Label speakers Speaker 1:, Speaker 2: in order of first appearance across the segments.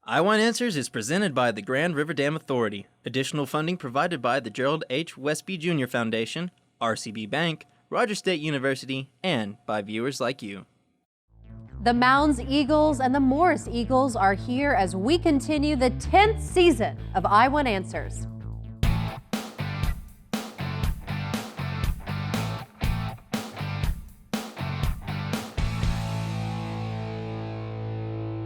Speaker 1: I Want Answers is presented by the Grand River Dam Authority. Additional funding provided by the Gerald H. Westby Jr. Foundation, RCB Bank, Rogers State University, and by viewers like you.
Speaker 2: The Mounds Eagles and the Morris Eagles are here as we continue the 10th season of I Want Answers.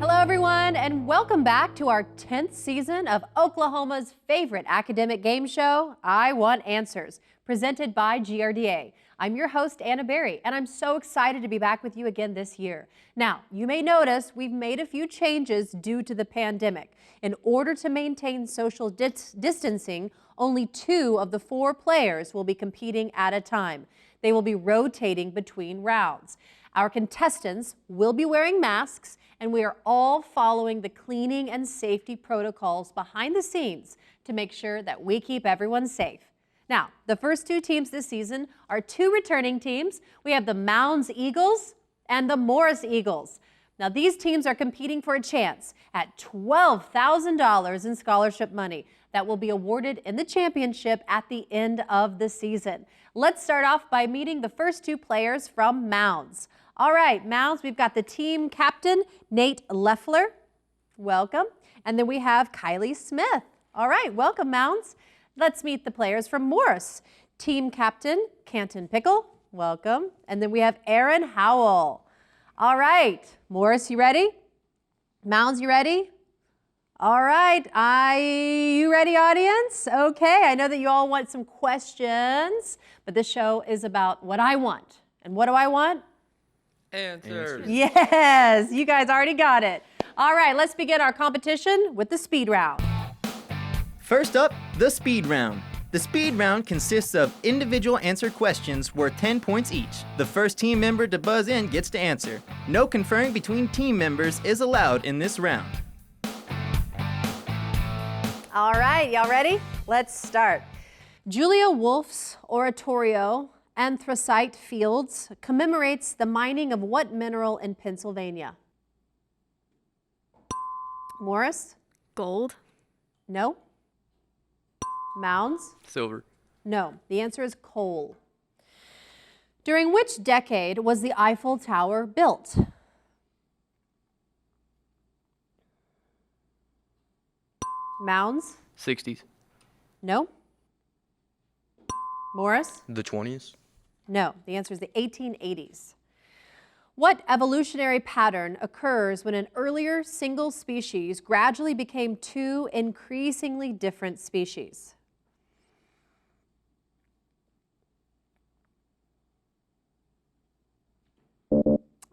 Speaker 2: Hello everyone, and welcome back to our 10th season of Oklahoma's favorite academic game show, I Want Answers, presented by GRDA. I'm your host, Anna Berry, and I'm so excited to be back with you again this year. Now, you may notice we've made a few changes due to the pandemic. In order to maintain social distancing, only 2 of the 4 players will be competing at a time. They will be rotating between rounds. Our contestants will be wearing masks, and we are all following the cleaning and safety protocols behind the scenes to make sure that we keep everyone safe. Now, the first 2 teams this season are 2 returning teams. We have the Mounds Eagles and the Morris Eagles. Now, these teams are competing for a chance at $12,000 in scholarship money that will be awarded in the championship at the end of the season. Let's start off by meeting the first 2 players from Mounds. All right, Mounds, we've got the team captain, Nate Leffler. Welcome. And then we have Kylie Smith. All right, welcome, Mounds. Let's meet the players from Morris. Team captain, Canton Pickle. Welcome. And then we have Aaron Howell. All right, Morris, you ready? Mounds, you ready? All right, you ready, audience? Okay, I know that you all want some questions, but this show is about what I want. And what do I want?
Speaker 3: Answers.
Speaker 2: Yes, you guys already got it. All right, let's begin our competition with the speed round.
Speaker 1: First up, the speed round. The speed round consists of individual answer questions worth 10 points each. The first team member to buzz in gets to answer. No conferring between team members is allowed in this round.
Speaker 2: All right, y'all ready? Let's start. Julia Wolfe's oratorio, Anthracite Fields, commemorates the mining of what mineral in Pennsylvania? Morris?
Speaker 3: Gold.
Speaker 2: No. Mounds?
Speaker 3: Silver.
Speaker 2: No. The answer is coal. During which decade was the Eiffel Tower built? Mounds?
Speaker 3: 60s.
Speaker 2: No. Morris?
Speaker 3: The 20s.
Speaker 2: No, the answer is the 1880s. What evolutionary pattern occurs when an earlier single species gradually became 2 increasingly different species?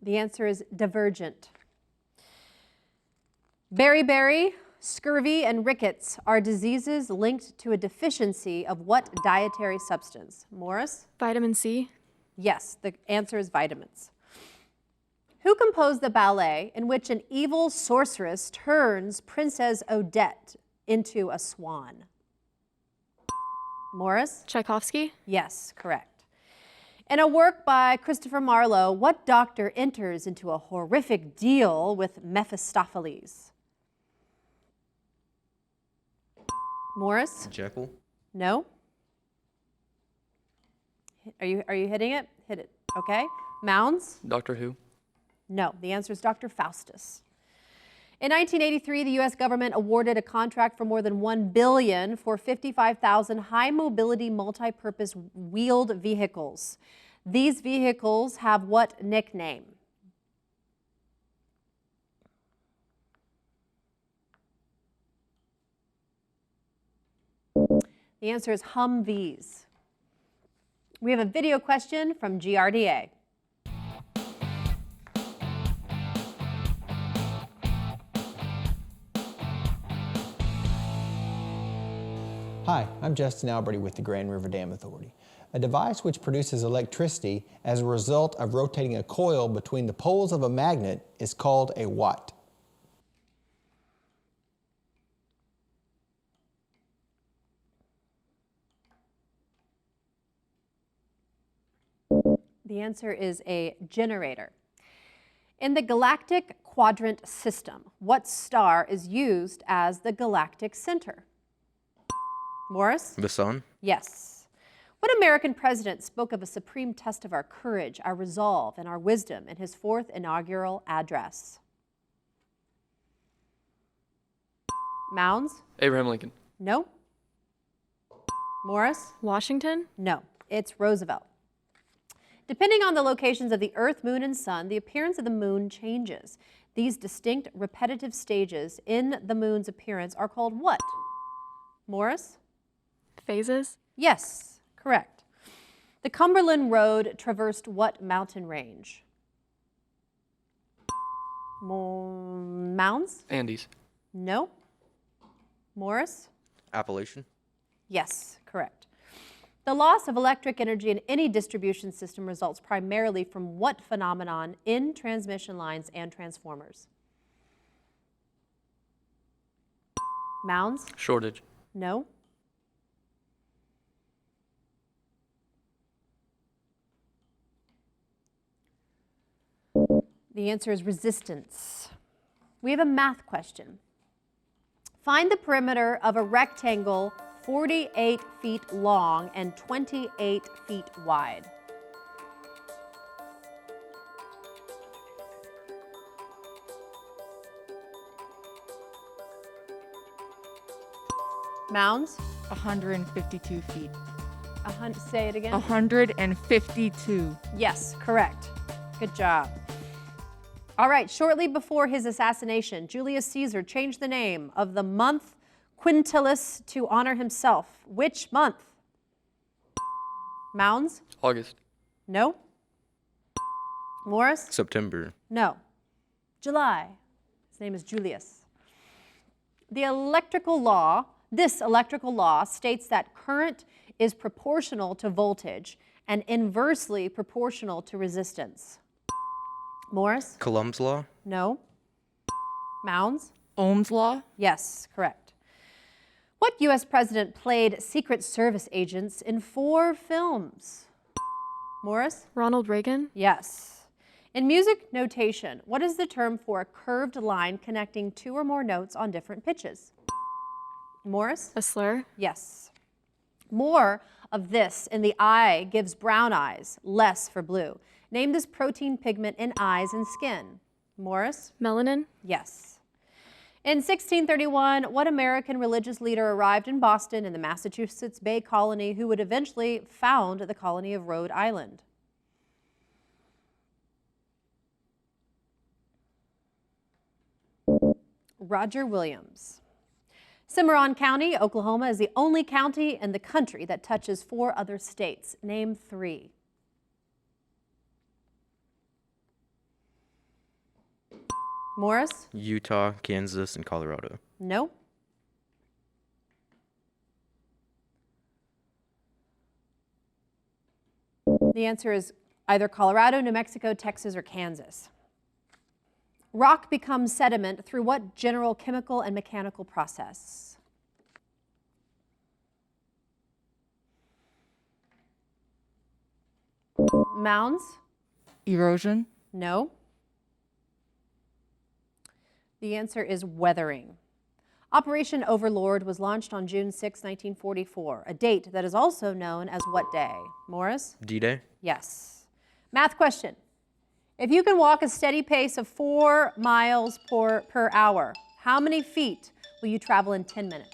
Speaker 2: The answer is divergent. Beriberi, scurvy, and rickets are diseases linked to a deficiency of what dietary substance? Morris?
Speaker 4: Vitamin C.
Speaker 2: Yes, the answer is vitamins. Who composed the ballet in which an evil sorceress turns Princess Odette into a swan? Morris?
Speaker 4: Tchaikovsky.
Speaker 2: Yes, correct. In a work by Christopher Marlowe, what doctor enters into a horrific deal with Mephistopheles? Morris?
Speaker 3: Jekyll.
Speaker 2: No? Are you hitting it? Hit it. Okay. Mounds?
Speaker 3: Doctor Who.
Speaker 2: No. The answer is Dr. Faustus. In 1983, the U.S. government awarded a contract for more than $1 billion for 55,000 high-mobility multi-purpose wheeled vehicles. These vehicles have what nickname? The answer is Humvees. We have a video question from GRDA.
Speaker 5: Hi, I'm Justin Alberti with the Grand River Dam Authority. A device which produces electricity as a result of rotating a coil between the poles of a magnet is called a what?
Speaker 2: The answer is a generator. In the galactic quadrant system, what star is used as the galactic center? Morris?
Speaker 3: The sun.
Speaker 2: Yes. What American president spoke of a supreme test of our courage, our resolve, and our wisdom in his fourth inaugural address? Mounds?
Speaker 3: Abraham Lincoln.
Speaker 2: No. Morris?
Speaker 4: Washington?
Speaker 2: No, it's Roosevelt. Depending on the locations of the Earth, Moon, and Sun, the appearance of the Moon changes. These distinct, repetitive stages in the Moon's appearance are called what? Morris?
Speaker 4: Phases?
Speaker 2: Yes, correct. The Cumberland Road traversed what mountain range? Mounds?
Speaker 3: Andes.
Speaker 2: No. Morris?
Speaker 3: Appalachian.
Speaker 2: Yes, correct. The loss of electric energy in any distribution system results primarily from what phenomenon in transmission lines and transformers? Mounds?
Speaker 3: Shortage.
Speaker 2: No. The answer is resistance. We have a math question. Find the perimeter of a rectangle 48 feet long and 28 feet wide. Mounds?
Speaker 6: 152 feet.
Speaker 2: Say it again.
Speaker 6: 152.
Speaker 2: Yes, correct. Good job. All right, shortly before his assassination, Julius Caesar changed the name of the month Quintilis to honor himself. Which month? Mounds?
Speaker 3: August.
Speaker 2: No. Morris?
Speaker 3: September.
Speaker 2: No. July. His name is Julius. This electrical law states that current is proportional to voltage and inversely proportional to resistance. Morris?
Speaker 3: Coulomb's law.
Speaker 2: No. Mounds?
Speaker 6: Ohm's law.
Speaker 2: Yes, correct. What U.S. president played Secret Service agents in 4 films? Morris?
Speaker 4: Ronald Reagan?
Speaker 2: Yes. In music notation, what is the term for a curved line connecting 2 or more notes on different pitches? Morris?
Speaker 4: A slur?
Speaker 2: Yes. More of this in the eye gives brown eyes, less for blue. Name this protein pigment in eyes and skin. Morris?
Speaker 4: Melanin?
Speaker 2: Yes. In 1631, what American religious leader arrived in Boston in the Massachusetts Bay Colony who would eventually found the colony of Rhode Island? Roger Williams. Cimarron County, Oklahoma, is the only county in the country that touches 4 other states. Name 3. Morris?
Speaker 3: Utah, Kansas, and Colorado.
Speaker 2: No. The answer is either Colorado, New Mexico, Texas, or Kansas. Rock becomes sediment through what general chemical and mechanical process? Mounds?
Speaker 6: Erosion.
Speaker 2: No. The answer is weathering. Operation Overlord was launched on June 6, 1944, a date that is also known as what day? Morris?
Speaker 3: D-Day.
Speaker 2: Yes. Math question. If you can walk a steady pace of 4 miles per hour, how many feet will you travel in 10 minutes?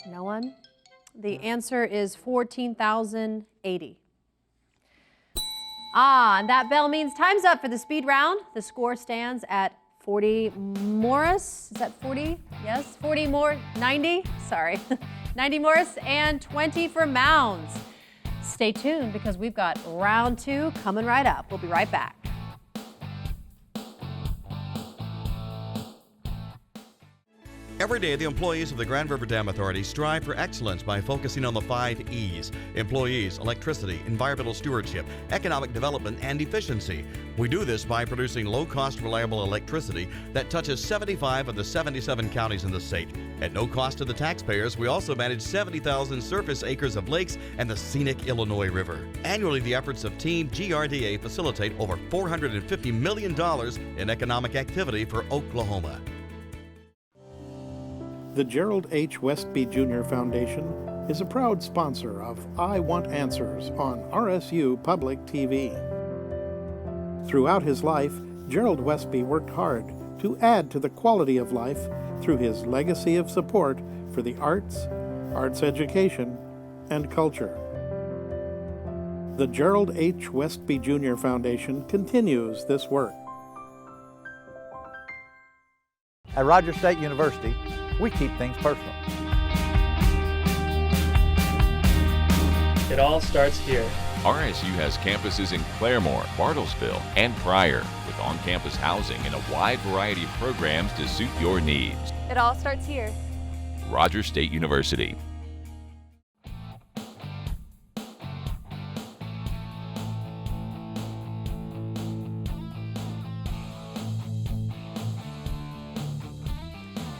Speaker 2: No one? The answer is 14,080. And that bell means time's up for the speed round. The score stands at 40. Morris, is that 40? Yes, 40 more, 90, sorry. 90 Morris and 20 for Mounds. Stay tuned because we've got round 2 coming right up. We'll be right back.
Speaker 7: Every day, the employees of the Grand River Dam Authority strive for excellence by focusing on the 5 E's: employees, electricity, environmental stewardship, economic development, and efficiency. We do this by producing low-cost, reliable electricity that touches 75 of the 77 counties in the state. At no cost to the taxpayers, we also manage 70,000 surface acres of lakes and the scenic Illinois River. Annually, the efforts of Team GRDA facilitate over $450 million in economic activity for Oklahoma.
Speaker 8: The Gerald H. Westby Jr. Foundation is a proud sponsor of I Want Answers on RSU Public TV. Throughout his life, Gerald Westby worked hard to add to the quality of life through his legacy of support for the arts, arts education, and culture. The Gerald H. Westby Jr. Foundation continues this work.
Speaker 9: At Rogers State University, we keep things personal.
Speaker 10: It all starts here.
Speaker 11: RSU has campuses in Claremore, Bartlesville, and Pryor, with on-campus housing and a wide variety of programs to suit your needs.
Speaker 4: It all starts here.
Speaker 11: Rogers State University.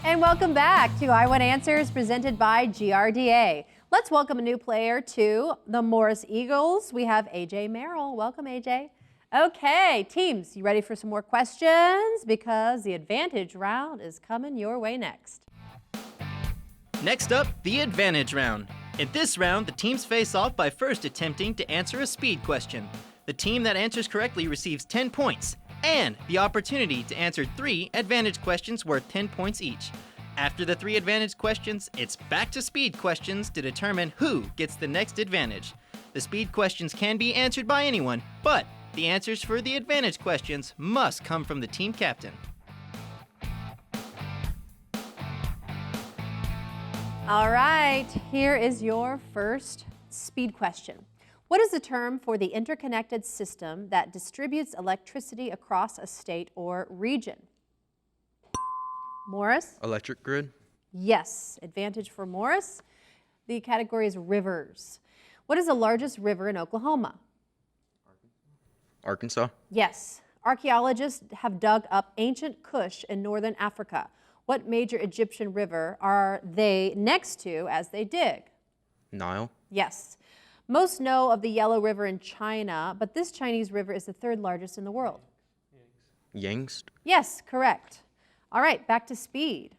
Speaker 2: And welcome back to I Want Answers presented by GRDA. Let's welcome a new player to the Morris Eagles. We have AJ Merrill. Welcome, AJ. Okay, teams, you ready for some more questions? Because the advantage round is coming your way next.
Speaker 1: Next up, the advantage round. In this round, the teams face off by first attempting to answer a speed question. The team that answers correctly receives 10 points. And the opportunity to answer 3 advantage questions worth 10 points each. After the 3 advantage questions, it's back to speed questions to determine who gets the next advantage. The speed questions can be answered by anyone, but the answers for the advantage questions must come from the team captain.
Speaker 2: All right, here is your first speed question. What is the term for the interconnected system that distributes electricity across a state or region? Morris?
Speaker 3: Electric grid.
Speaker 2: Yes, advantage for Morris. The category is rivers. What is the largest river in Oklahoma?
Speaker 3: Arkansas.
Speaker 2: Yes. Archaeologists have dug up ancient Kush in northern Africa. What major Egyptian river are they next to as they dig?
Speaker 3: Nile.
Speaker 2: Yes. Most know of the Yellow River in China, but this Chinese river is the 3rd largest in the world.
Speaker 3: Yangtze.
Speaker 2: Yes, correct. All right, back to speed.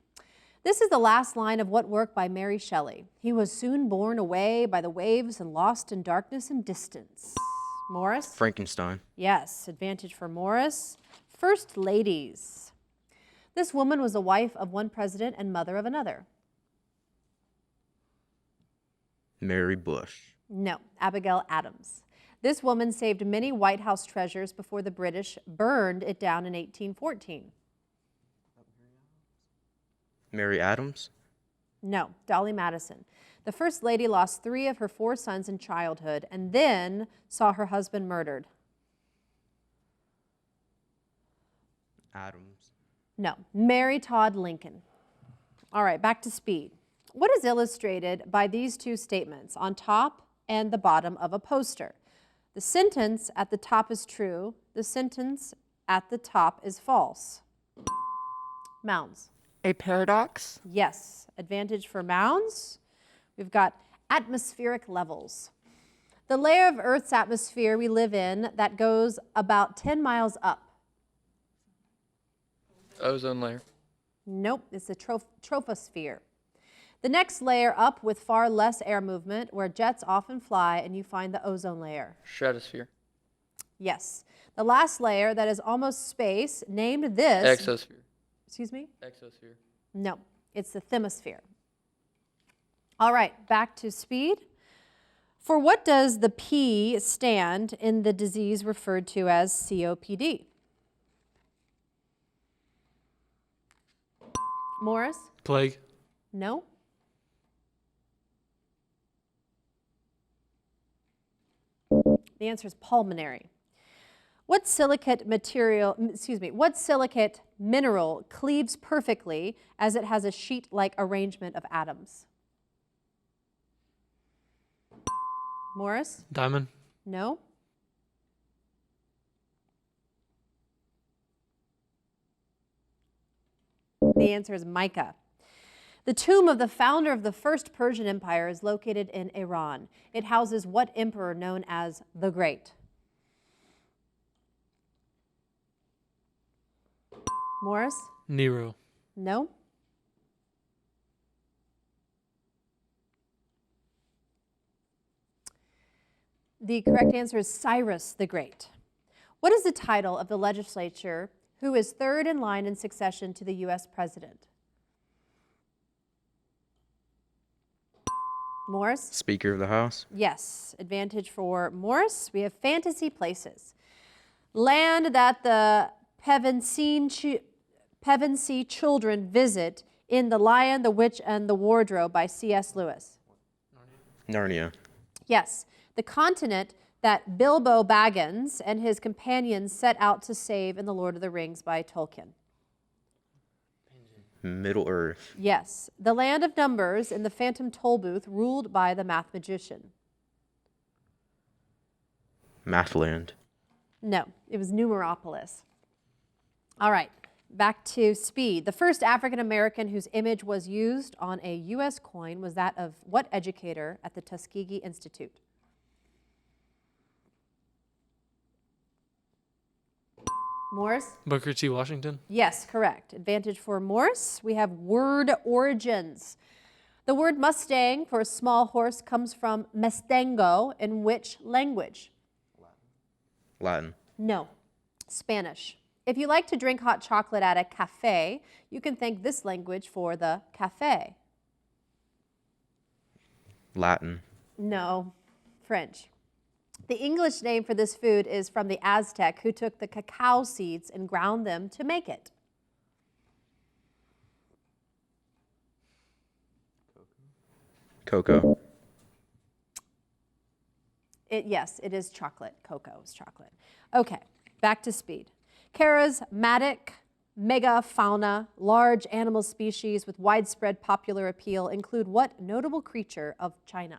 Speaker 2: This is the last line of what work by Mary Shelley. He was soon borne away by the waves and lost in darkness and distance. Morris?
Speaker 3: Frankenstein.
Speaker 2: Yes, advantage for Morris. First ladies. This woman was the wife of one president and mother of another.
Speaker 3: Mary Bush.
Speaker 2: No, Abigail Adams. This woman saved many White House treasures before the British burned it down in 1814.
Speaker 3: Mary Adams.
Speaker 2: No, Dolly Madison. The First Lady lost 3 of her 4 sons in childhood and then saw her husband murdered.
Speaker 3: Adams.
Speaker 2: No, Mary Todd Lincoln. All right, back to speed. What is illustrated by these 2 statements on top and the bottom of a poster? The sentence at the top is true. The sentence at the top is false. Mounds.
Speaker 6: A paradox?
Speaker 2: Yes. Advantage for Mounds. We've got atmospheric levels. The layer of Earth's atmosphere we live in that goes about 10 miles up.
Speaker 10: Ozone layer.
Speaker 2: Nope, it's the troposphere. The next layer up with far less air movement, where jets often fly, and you find the ozone layer.
Speaker 10: Stratosphere.
Speaker 2: Yes. The last layer that is almost space, named this.
Speaker 10: Exosphere.
Speaker 2: Excuse me?
Speaker 10: Exosphere.
Speaker 2: No, it's the thermosphere. All right, back to speed. For what does the P stand in the disease referred to as COPD? Morris?
Speaker 10: Plague.
Speaker 2: No. The answer is pulmonary. What silicate mineral cleaves perfectly as it has a sheet-like arrangement of atoms? Morris?
Speaker 10: Diamond.
Speaker 2: No? The answer is mica. The tomb of the founder of the first Persian Empire is located in Iran. It houses what emperor known as the Great? Morris?
Speaker 10: Nero.
Speaker 2: No? The correct answer is Cyrus the Great. What is the title of the legislature who is third in line in succession to the U.S. president? Morris?
Speaker 3: Speaker of the House.
Speaker 2: Yes. Advantage for Morris. We have fantasy places. Land that the Pevensey children visit in The Lion, the Witch, and the Wardrobe by C.S. Lewis.
Speaker 3: Narnia.
Speaker 2: Yes. The continent that Bilbo Baggins and his companions set out to save in The Lord of the Rings by Tolkien.
Speaker 3: Middle Earth.
Speaker 2: Yes. The land of numbers in the Phantom Tollbooth ruled by the math magician.
Speaker 3: Mathland.
Speaker 2: No, it was Numeropolis. All right, back to speed. The first African American whose image was used on a U.S. coin was that of what educator at the Tuskegee Institute? Morris?
Speaker 10: Booker T. Washington.
Speaker 2: Yes, correct. Advantage for Morris. We have word origins. The word Mustang for a small horse comes from Mustango in which language?
Speaker 3: Latin.
Speaker 2: No, Spanish. If you like to drink hot chocolate at a cafe, you can thank this language for the cafe.
Speaker 3: Latin.
Speaker 2: No, French. The English name for this food is from the Aztec who took the cacao seeds and ground them to make it.
Speaker 3: Cocoa.
Speaker 2: Yes, it is chocolate. Cocoa is chocolate. Okay, back to speed. Charismatic megafauna, large animal species with widespread popular appeal include what notable creature of China?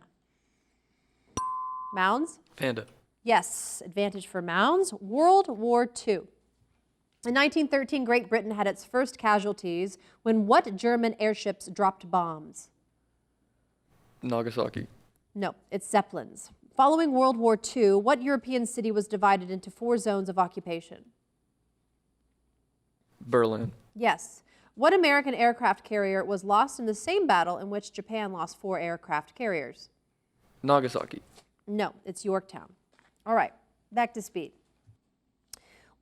Speaker 2: Mounds?
Speaker 10: Panda.
Speaker 2: Yes, advantage for Mounds. World War II. In 1913, Great Britain had its first casualties when what German airships dropped bombs?
Speaker 10: Nagasaki.
Speaker 2: No, it's Zeppelins. Following World War II, what European city was divided into 4 zones of occupation?
Speaker 10: Berlin.
Speaker 2: Yes. What American aircraft carrier was lost in the same battle in which Japan lost 4 aircraft carriers?
Speaker 10: Nagasaki.
Speaker 2: No, it's Yorktown. All right, back to speed.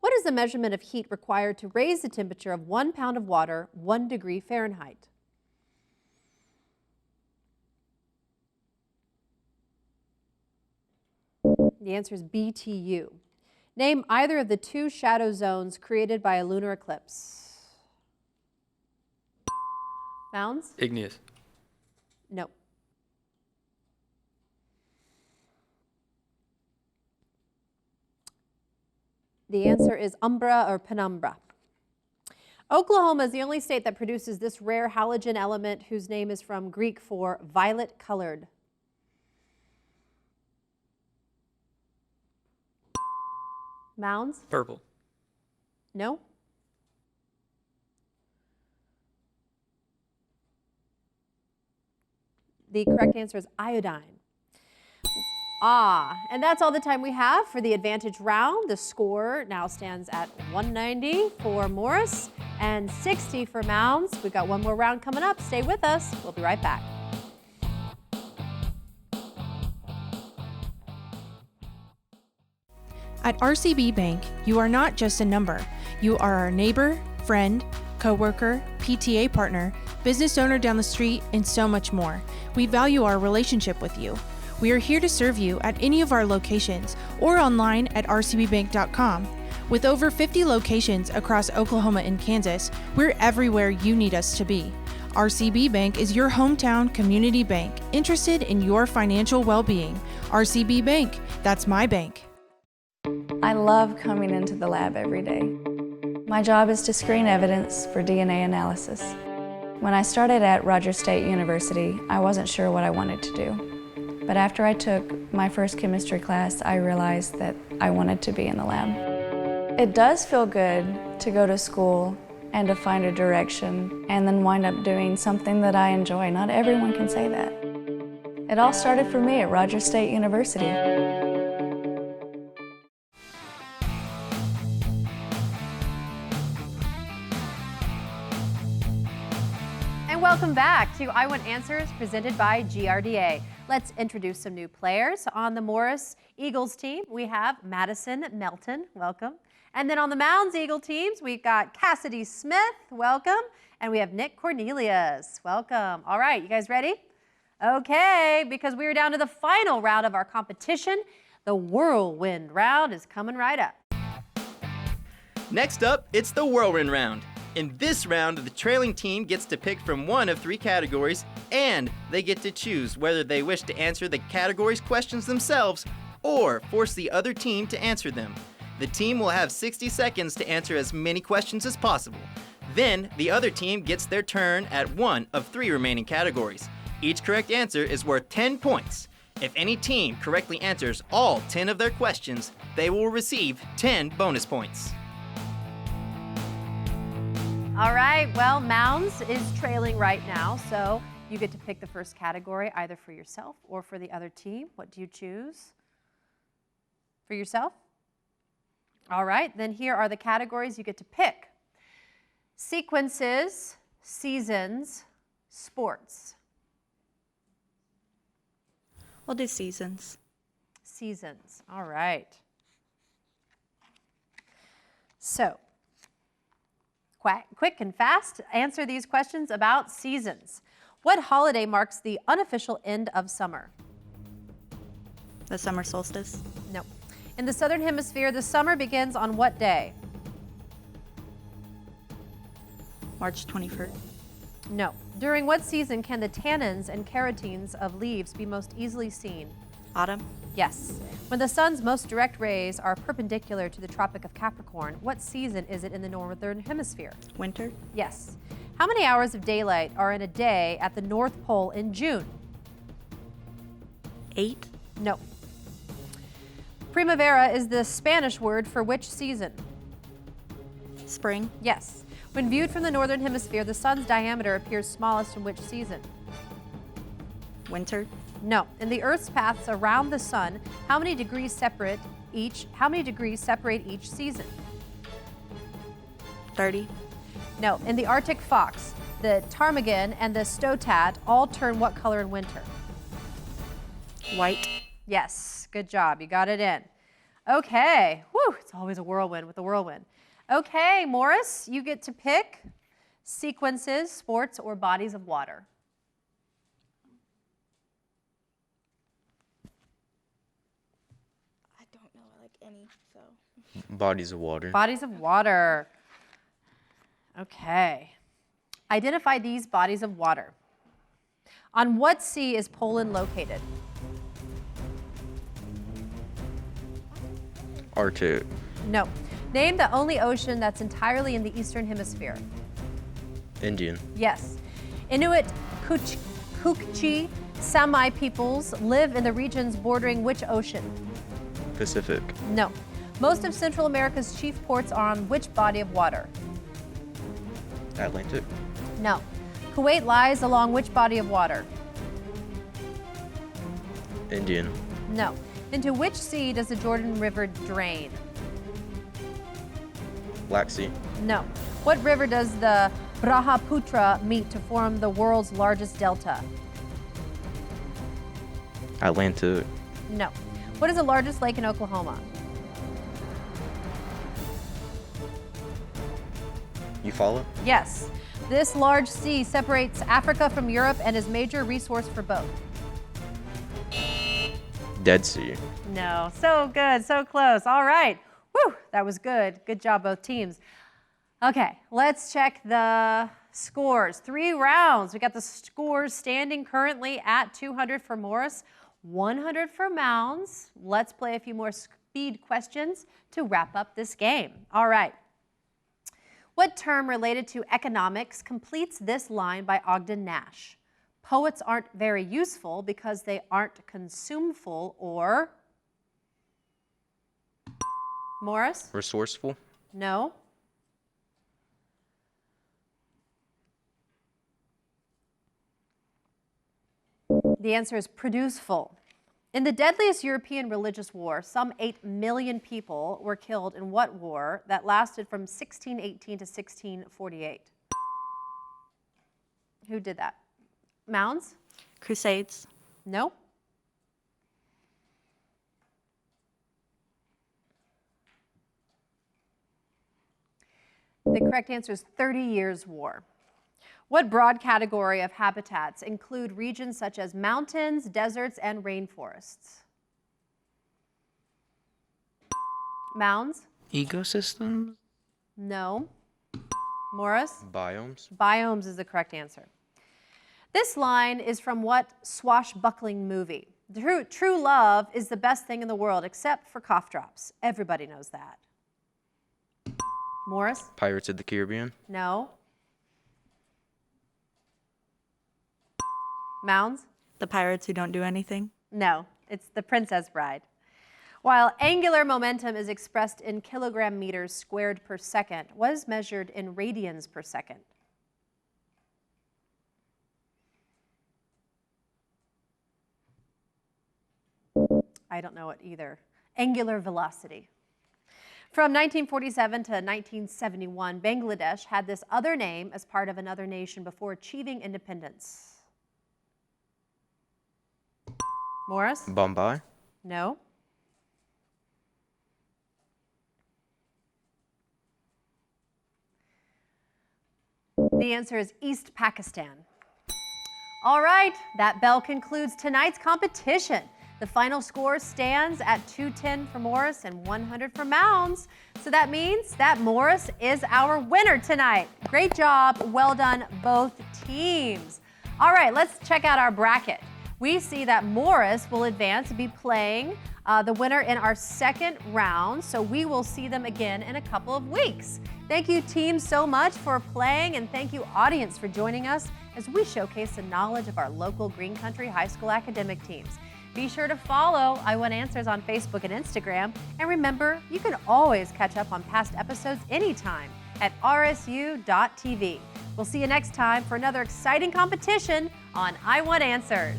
Speaker 2: What is the measurement of heat required to raise the temperature of 1 pound of water 1 degree Fahrenheit? The answer is BTU. Name either of the 2 shadow zones created by a lunar eclipse. Mounds?
Speaker 10: Igneous.
Speaker 2: No. The answer is umbra or penumbra. Oklahoma is the only state that produces this rare halogen element whose name is from Greek for violet colored. Mounds?
Speaker 10: Purple.
Speaker 2: No? The correct answer is iodine. And that's all the time we have for the advantage round. The score now stands at 190 for Morris and 60 for Mounds. We've got one more round coming up. Stay with us. We'll be right back.
Speaker 12: At RCB Bank, you are not just a number. You are our neighbor, friend, coworker, PTA partner, business owner down the street, and so much more. We value our relationship with you. We are here to serve you at any of our locations or online at rcbbank.com. With over 50 locations across Oklahoma and Kansas, we're everywhere you need us to be. RCB Bank is your hometown community bank, interested in your financial well-being. RCB Bank, that's my bank.
Speaker 13: I love coming into the lab every day. My job is to screen evidence for DNA analysis. When I started at Rogers State University, I wasn't sure what I wanted to do. But after I took my first chemistry class, I realized that I wanted to be in the lab. It does feel good to go to school and to find a direction and then wind up doing something that I enjoy. Not everyone can say that. It all started for me at Rogers State University.
Speaker 2: And welcome back to I Want Answers presented by GRDA. Let's introduce some new players. On the Morris Eagles team, we have Madison Melton, welcome. And then on the Mounds Eagle teams, we've got Cassidy Smith, welcome. And we have Nick Cornelius, welcome. All right, you guys ready? Okay, because we are down to the final round of our competition. The whirlwind round is coming right up.
Speaker 1: Next up, it's the whirlwind round. In this round, the trailing team gets to pick from one of 3 categories, and they get to choose whether they wish to answer the category's questions themselves or force the other team to answer them. The team will have 60 seconds to answer as many questions as possible. Then, the other team gets their turn at one of 3 remaining categories. Each correct answer is worth 10 points. If any team correctly answers all 10 of their questions, they will receive 10 bonus points.
Speaker 2: All right, well, Mounds is trailing right now, so you get to pick the first category either for yourself or for the other team. What do you choose? For yourself? All right, then here are the categories you get to pick. Sequences, seasons, sports.
Speaker 13: We'll do seasons.
Speaker 2: Seasons, all right. So, quick and fast, answer these questions about seasons. What holiday marks the unofficial end of summer?
Speaker 13: The summer solstice.
Speaker 2: No. In the Southern Hemisphere, the summer begins on what day?
Speaker 13: March 21st.
Speaker 2: No. During what season can the tannins and carotenes of leaves be most easily seen?
Speaker 13: Autumn.
Speaker 2: Yes. When the sun's most direct rays are perpendicular to the Tropic of Capricorn, what season is it in the Northern Hemisphere?
Speaker 13: Winter.
Speaker 2: Yes. How many hours of daylight are in a day at the North Pole in June?
Speaker 13: 8.
Speaker 2: No. Primavera is the Spanish word for which season?
Speaker 13: Spring.
Speaker 2: Yes. When viewed from the Northern Hemisphere, the sun's diameter appears smallest in which season?
Speaker 13: Winter.
Speaker 2: No. In the Earth's paths around the sun, how many degrees separate each season?
Speaker 13: 30.
Speaker 2: No. In the Arctic fox, the ptarmigan and the stoat all turn what color in winter?
Speaker 13: White.
Speaker 2: Yes. Good job. You got it in. Okay. Whew. It's always a whirlwind with the whirlwind. Okay, Morris, you get to pick sequences, sports, or bodies of water.
Speaker 14: I don't know, I like any, so.
Speaker 3: Bodies of water.
Speaker 2: Bodies of water. Okay. Identify these bodies of water. On what sea is Poland located?
Speaker 3: Arctic.
Speaker 2: No. Name the only ocean that's entirely in the Eastern Hemisphere.
Speaker 3: Indian.
Speaker 2: Yes. Inuit Kukchi Sami peoples live in the regions bordering which ocean?
Speaker 3: Pacific.
Speaker 2: No. Most of Central America's chief ports are on which body of water?
Speaker 3: Atlantic.
Speaker 2: No. Kuwait lies along which body of water?
Speaker 3: Indian.
Speaker 2: No. Into which sea does the Jordan River drain?
Speaker 3: Black Sea.
Speaker 2: No. What river does the Brahmaputra meet to form the world's largest delta?
Speaker 3: Atlantic.
Speaker 2: No. What is the largest lake in Oklahoma?
Speaker 3: Eufaula.
Speaker 2: Yes. This large sea separates Africa from Europe and is major resource for both.
Speaker 3: Dead Sea.
Speaker 2: No. So good. So close. All right. Whew. That was good. Good job, both teams. Okay. Let's check the scores. 3 rounds. We got the scores standing currently at 200 for Morris, 100 for Mounds. Let's play a few more speed questions to wrap up this game. All right. What term related to economics completes this line by Ogden Nash? Poets aren't very useful because they aren't consumeful, or Morris?
Speaker 3: Resourceful.
Speaker 2: No. The answer is produceful. In the deadliest European religious war, some 8 million people were killed in what war that lasted from 1618 to 1648? Who did that? Mounds?
Speaker 14: Crusades.
Speaker 2: No. The correct answer is 30 Years' War. What broad category of habitats include regions such as mountains, deserts, and rainforests? Mounds?
Speaker 10: Ecosystems?
Speaker 2: No. Morris?
Speaker 3: Biomes.
Speaker 2: Biomes is the correct answer. This line is from what swashbuckling movie? True love is the best thing in the world except for cough drops. Everybody knows that. Morris?
Speaker 3: Pirates of the Caribbean.
Speaker 2: No. Mounds?
Speaker 14: The pirates who don't do anything.
Speaker 2: No, it's The Princess Bride. While angular momentum is expressed in kilogram meters squared per second, what is measured in radians per second? I don't know it either. Angular velocity. From 1947 to 1971, Bangladesh had this other name as part of another nation before achieving independence. Morris?
Speaker 3: Bombay.
Speaker 2: No. The answer is East Pakistan. All right, that bell concludes tonight's competition. The final score stands at 210 for Morris and 100 for Mounds. So that means that Morris is our winner tonight. Great job. Well done, both teams. All right, let's check out our bracket. We see that Morris will advance and be playing the winner in our second round. So we will see them again in a couple of weeks. Thank you, team, so much for playing, and thank you, audience, for joining us as we showcase the knowledge of our local Green Country High School academic teams. Be sure to follow I Want Answers on Facebook and Instagram. And remember, you can always catch up on past episodes anytime at rsu.tv. We'll see you next time for another exciting competition on I Want Answers.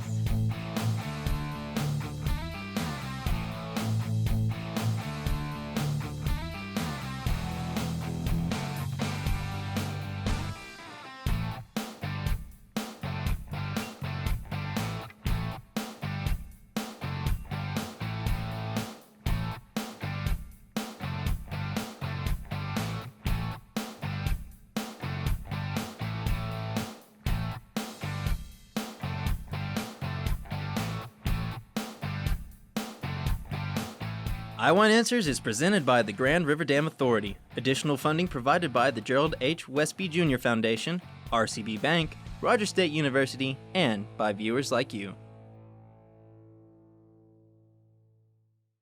Speaker 1: I Want Answers is presented by the Grand River Dam Authority. Additional funding provided by the Gerald H. Westby Jr. Foundation, RCB Bank, Rogers State University, and by viewers like you.